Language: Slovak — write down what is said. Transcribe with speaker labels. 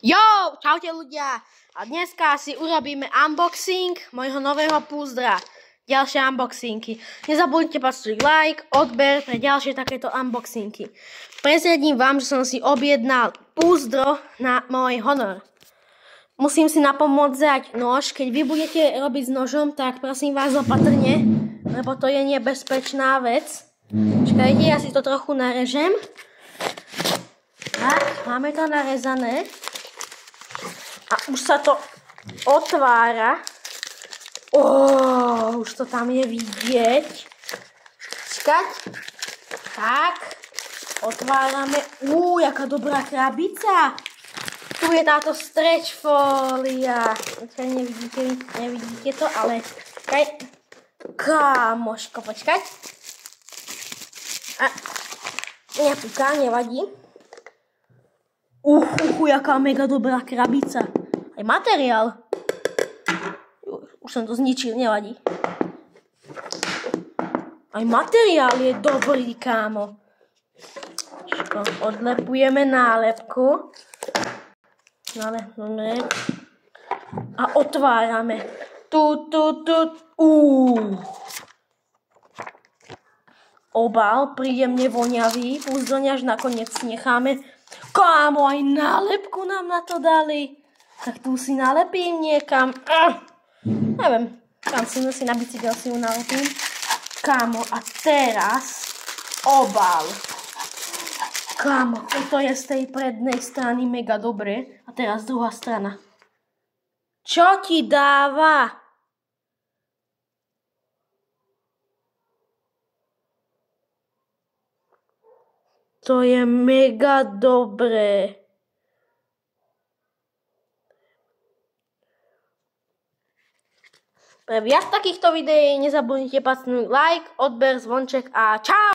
Speaker 1: Jo, čaute ľudia. A dneska si urobíme unboxing mojho nového púzdra. Ďalšie unboxingy. Nezabudnite pastiť like, odber pre ďalšie takéto unboxingy. Prezradím vám, že som si objednal púzdro na môj honor. Musím si napomôcť dať nož. Keď vy budete robiť s nožom, tak prosím vás opatrne, lebo to je nebezpečná vec. Čakajte, ja si to trochu narežem. Tak, máme to narezané. A už sa to otvára. Už to tam je vidieť. Čakať. Tak. Otvárame. Jaká dobrá krabica. Tu je táto stretch folia. Nevidíte to, ale kámoško, počkať. Nepúka, nevadí. Jaká mega dobrá krabica. Aj materiál. Už som to zničil, nevadí. Aj materiál je dobrý, kámo. Odlepujeme nálepku. Nalepujeme. A otvárame. Obal príjemne voňavý. Púzdroň až nakoniec necháme. Kámo, aj nálepku nám na to dali. Tak tu si nalepím niekam. Neviem, kam si na bicykel si ju nalepím. Kámo, a teraz obal. Kámo, toto je z tej prednej strany mega dobre. A teraz druhá strana. Čo ti dáva? To je mega dobré. Pre viac takýchto videí nezabudnite pacnúť like, odber, zvonček a čau!